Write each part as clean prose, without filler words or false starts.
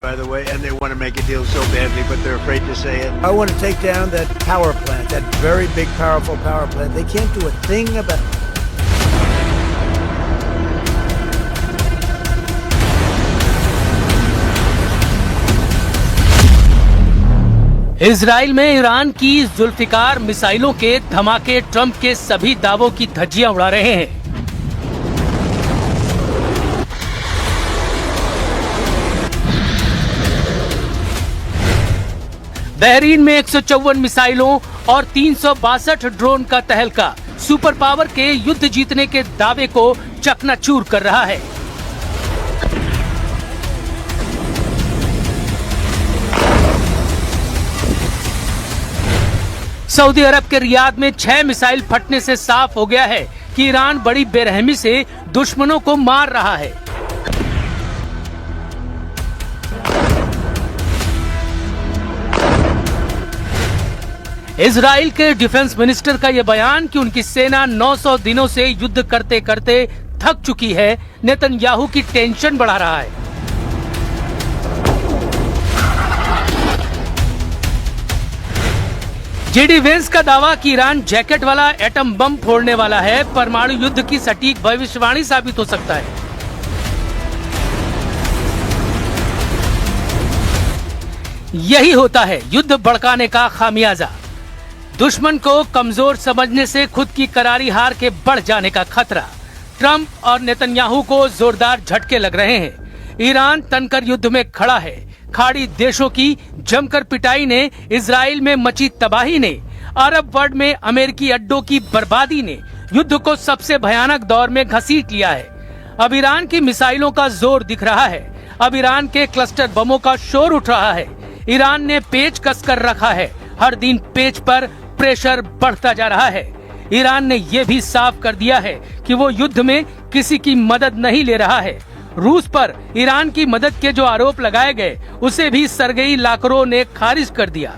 By the way, and they want to make a deal so badly, but they're afraid to say it. I want to take down that power plant, that very big, powerful power plant. They can't do a thing about it. Israel में Iran की जुल्फिकार मिसाइलों के धमाके Trump के सभी दावों की धज्जियां उड़ा रहे हैं। बहरीन में 154 मिसाइलों और 362 ड्रोन का तहलका सुपर पावर के युद्ध जीतने के दावे को चकनाचूर कर रहा है। सऊदी अरब के रियाद में 6 मिसाइल फटने से साफ हो गया है कि ईरान बड़ी बेरहमी से दुश्मनों को मार रहा है। इजराइल के डिफेंस मिनिस्टर का यह बयान कि उनकी सेना 900 दिनों से युद्ध करते करते थक चुकी है, नेतन्याहू की टेंशन बढ़ा रहा है। जेडी वेंस का दावा कि ईरान जैकेट वाला एटम बम फोड़ने वाला है, परमाणु युद्ध की सटीक भविष्यवाणी साबित हो सकता है। यही होता है युद्ध भड़काने का खामियाजा। दुश्मन को कमजोर समझने से खुद की करारी हार के बढ़ जाने का खतरा। ट्रंप और नेतन्याहू को जोरदार झटके लग रहे हैं। ईरान तनकर युद्ध में खड़ा है। खाड़ी देशों की जमकर पिटाई ने, इजराइल में मची तबाही ने, अरब वर्ल्ड में अमेरिकी अड्डों की बर्बादी ने युद्ध को सबसे भयानक दौर में घसीट लिया है। अब ईरान की मिसाइलों का जोर दिख रहा है। अब ईरान के क्लस्टर बमों का शोर उठ रहा है। ईरान ने पेच कसकर रखा है। हर दिन पेच पर प्रेशर बढ़ता जा रहा है। ईरान ने यह भी साफ कर दिया है कि वो युद्ध में किसी की मदद नहीं ले रहा है। रूस पर ईरान की मदद के जो आरोप लगाए गए, उसे भी Сергей Лавров ने खारिज कर दिया।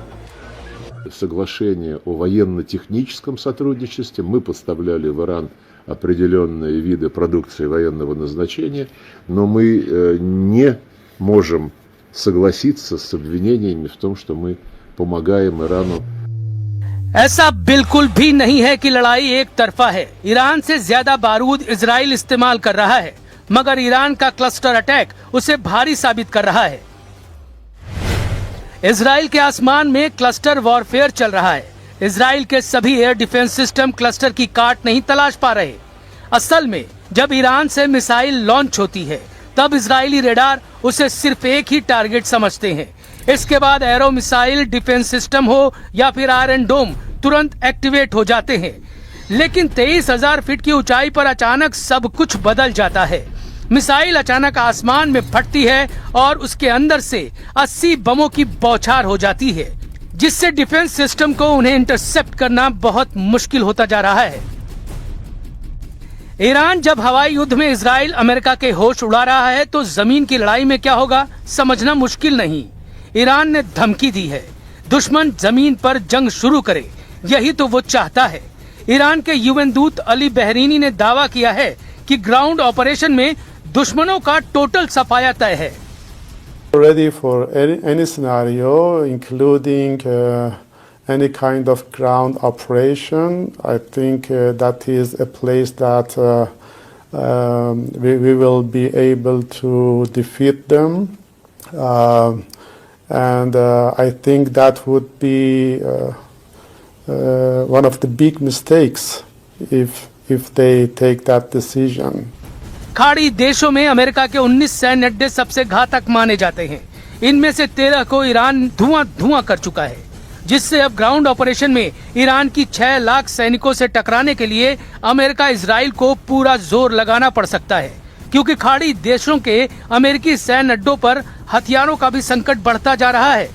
Соглашение о военно-техническом сотрудничестве, мы поставляли в Иран определенные виды продукции военного назначения, но мы не можем согласиться с обвинениями в том, что мы помогаем Ирану. ऐसा बिल्कुल भी नहीं है कि लड़ाई एक तरफा है। ईरान से ज्यादा बारूद इजराइल इस्तेमाल कर रहा है, मगर ईरान का क्लस्टर अटैक उसे भारी साबित कर रहा है। इजराइल के आसमान में क्लस्टर वॉरफेयर चल रहा है। इजराइल के सभी एयर डिफेंस सिस्टम क्लस्टर की काट नहीं तलाश पा रहे। असल में जब ईरान से मिसाइल लॉन्च होती है, तब इजरायली रेडार उसे सिर्फ एक ही टारगेट समझते हैं। इसके बाद एरो मिसाइल डिफेंस सिस्टम हो या फिर आयरन डोम तुरंत एक्टिवेट हो जाते हैं। लेकिन 23,000 फीट की ऊंचाई पर अचानक सब कुछ बदल जाता है। मिसाइल अचानक आसमान में फटती है और उसके अंदर से 80 बमों की बौछार हो जाती है, जिससे डिफेंस सिस्टम को उन्हें इंटरसेप्ट करना बहुत मुश्किल होता जा रहा है। ईरान जब हवाई युद्ध में इजराइल अमेरिका के होश उड़ा रहा है, तो जमीन की लड़ाई में क्या होगा समझना मुश्किल नहीं। ईरान ने धमकी दी है, दुश्मन जमीन पर जंग शुरू करे, यही तो वो चाहता है। ईरान के यूएन दूत अली बहरीनी ने दावा किया है कि ग्राउंड ऑपरेशन में दुश्मनों का टोटल सफाया तय है। Ready for any scenario, including any kind of ground operation. I think that is a place that we will be able to defeat them, and I think that would be one of the big mistakes if they take that decision. खाड़ी देशों में America के 19 सैन्य अड्डे सबसे घातक माने जाते हैं। इनमें से 13 को ईरान धुआं कर चुका है, जिससे अब ग्राउंड ऑपरेशन में ईरान की 6 लाख सैनिकों से टकराने के लिए अमेरिका इजराइल को पूरा जोर लगाना पड़ सकता है, क्योंकि खाड़ी देशों के अमेरिकी सैन्य अड्डों पर हथियारों का भी संकट बढ़ता जा रहा है।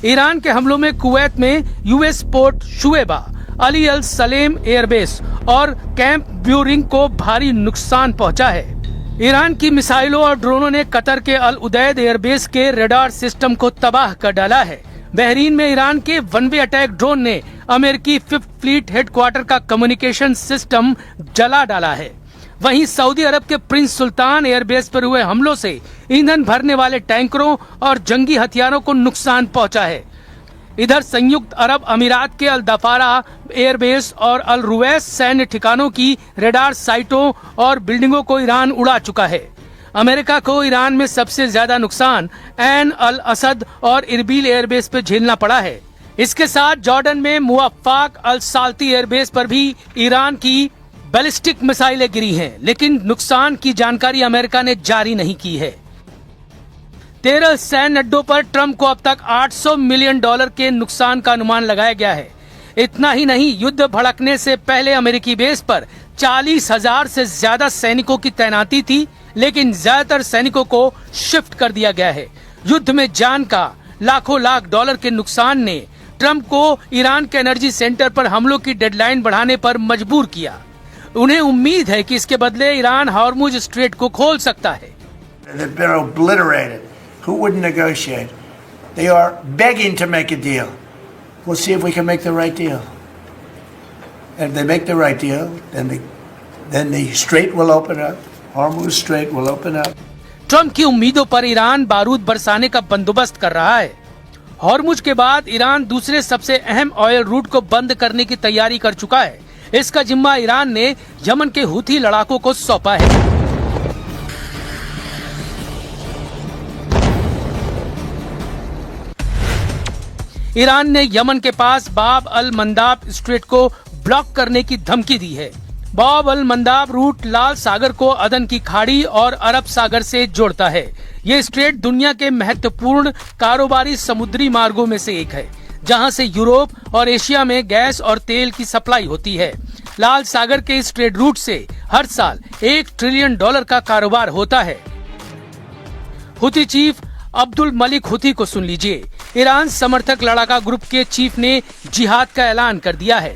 ईरान के हमलों में कुवैत में यूएस पोर्ट शुएबा, अली अल सलेम एयरबेस और कैंप ब्यूरिंग को भारी नुकसान पहुंचा है। ईरान की मिसाइलों और ड्रोनों ने कतर के अल उदैद एयरबेस के रडार सिस्टम को तबाह कर डाला है। बहरीन में ईरान के वन वे अटैक ड्रोन ने अमेरिकी 5th फ्लीट हेडक्वार्टर का कम्युनिकेशन सिस्टम जला डाला है। वहीं सऊदी अरब के प्रिंस सुल्तान एयरबेस पर हुए हमलों से ईंधन भरने वाले टैंकरों और जंगी हथियारों को नुकसान पहुंचा है। इधर संयुक्त अरब अमीरात के अल दफारा एयरबेस और अल रुवैस सैन्य ठिकानों की रेडार साइटों और बिल्डिंगों को ईरान उड़ा चुका है। अमेरिका को ईरान में सबसे ज्यादा नुकसान ऐन अल असद और इरबिल एयरबेस पर झेलना पड़ा है। इसके साथ जॉर्डन में मुवफ्फाक अल साल्ती एयरबेस पर भी ईरान की बैलिस्टिक मिसाइलें गिरी हैं, लेकिन नुकसान की जानकारी अमेरिका ने जारी नहीं की है। 13 सैन्य अड्डों पर ट्रंप को अब तक $800 मिलियन के नुकसान का अनुमान लगाया गया है। इतना ही नहीं, युद्ध भड़कने से पहले अमेरिकी बेस पर 40,000 से ज्यादा सैनिकों की तैनाती थी, लेकिन ज्यादातर सैनिकों को शिफ्ट कर दिया गया है। युद्ध में जान का लाखों लाख डॉलर के नुकसान ने ट्रंप को ईरान के एनर्जी सेंटर पर हमलों की डेडलाइन बढ़ाने पर मजबूर किया। उन्हें उम्मीद है कि इसके बदले ईरान हॉर्मुज स्ट्रेट को खोल सकता है। They've been obliterated. Who would negotiate? They are begging to make a deal. We'll see if we can make the right deal. And if they make the right deal, then the strait will open up. Hormuz Strait will open up. Trump की उम्मीदों पर Iran बारूद बरसाने का बंदोबस्त कर रहा है। हॉर्मुज के बाद ईरान दूसरे सबसे अहम ऑयल रूट को बंद करने की तैयारी कर चुका है। इसका जिम्मा ईरान ने यमन के हुथी लड़ाकों को सौंपा है। ईरान ने यमन के पास बाब अल मंदाब स्ट्रेट को ब्लॉक करने की धमकी दी है। बाब अल मंदाब रूट लाल सागर को अदन की खाड़ी और अरब सागर से जोड़ता है। ये स्ट्रेट दुनिया के महत्वपूर्ण कारोबारी समुद्री मार्गों में से एक है, जहां से यूरोप और एशिया में गैस और तेल की सप्लाई होती है। लाल सागर के इस ट्रेड रूट से हर साल $1 ट्रिलियन का कारोबार होता है। हुती चीफ अब्दुल मलिक हुती को सुन लीजिए। ईरान समर्थक लड़ाका ग्रुप के चीफ ने जिहाद का ऐलान कर दिया है।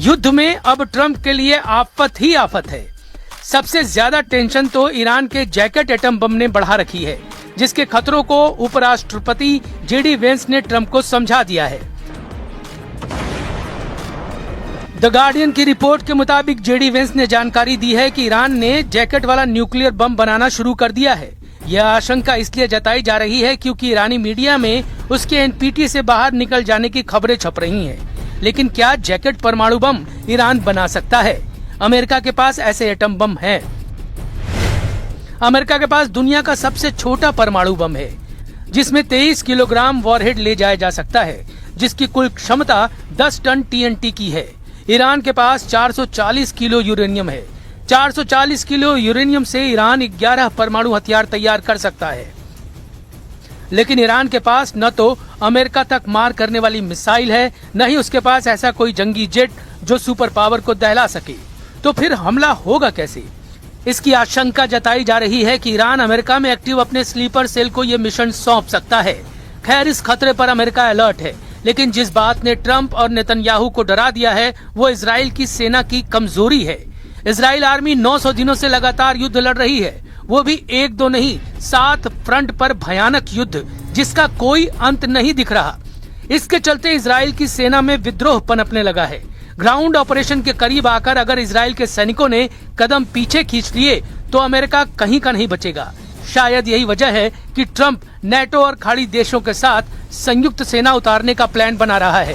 युद्ध में अब ट्रंप के लिए आफत ही आफत है। सबसे ज्यादा टेंशन तो ईरान के जैकेट एटम बम ने बढ़ा रखी है, जिसके खतरों को उपराष्ट्रपति जेडी वेंस ने ट्रंप को समझा दिया है। द गार्डियन की रिपोर्ट के मुताबिक जेडी वेंस ने जानकारी दी है कि ईरान ने जैकेट वाला न्यूक्लियर बम बनाना शुरू कर दिया है। यह आशंका इसलिए जताई जा रही है क्योंकि ईरानी मीडिया में उसके एनपीटी से बाहर निकल जाने की खबरें छप रही हैं। लेकिन क्या जैकेट परमाणु बम ईरान बना सकता है? अमेरिका के पास ऐसे एटम बम हैं। अमेरिका के पास दुनिया का सबसे छोटा परमाणु बम है, जिसमें 23 किलोग्राम वॉरहेड ले जाया जा सकता है, जिसकी कुल क्षमता 10 टन TNT की है। ईरान के पास 440 किलो यूरेनियम है। 440 किलो यूरेनियम से ईरान 11 परमाणु हथियार तैयार कर सकता है। लेकिन ईरान के पास न तो अमेरिका तक मार करने वाली मिसाइल है, न ही उसके पास ऐसा कोई जंगी जेट जो सुपर पावर को दहला सके। तो फिर हमला होगा कैसे? इसकी आशंका जताई जा रही है कि ईरान अमेरिका में एक्टिव अपने स्लीपर सेल को ये मिशन सौंप सकता है। खैर, इस खतरे पर अमेरिका अलर्ट है, लेकिन जिस बात ने ट्रंप और नेतन्याहू को डरा दिया है वो इजराइल की सेना की कमजोरी है। इजराइल आर्मी 900 दिनों से लगातार युद्ध लड़ रही है, वो भी 1-2 नहीं, 7 फ्रंट पर भयानक युद्ध जिसका कोई अंत नहीं दिख रहा। इसके चलते इजराइल की सेना में विद्रोह पनपने लगा है। ग्राउंड ऑपरेशन के करीब आकर अगर इजराइल के सैनिकों ने कदम पीछे खींच लिए तो अमेरिका कहीं का नहीं बचेगा। शायद यही वजह है कि ट्रंप नेटो और खाड़ी देशों के साथ संयुक्त सेना उतारने का प्लान बना रहा है।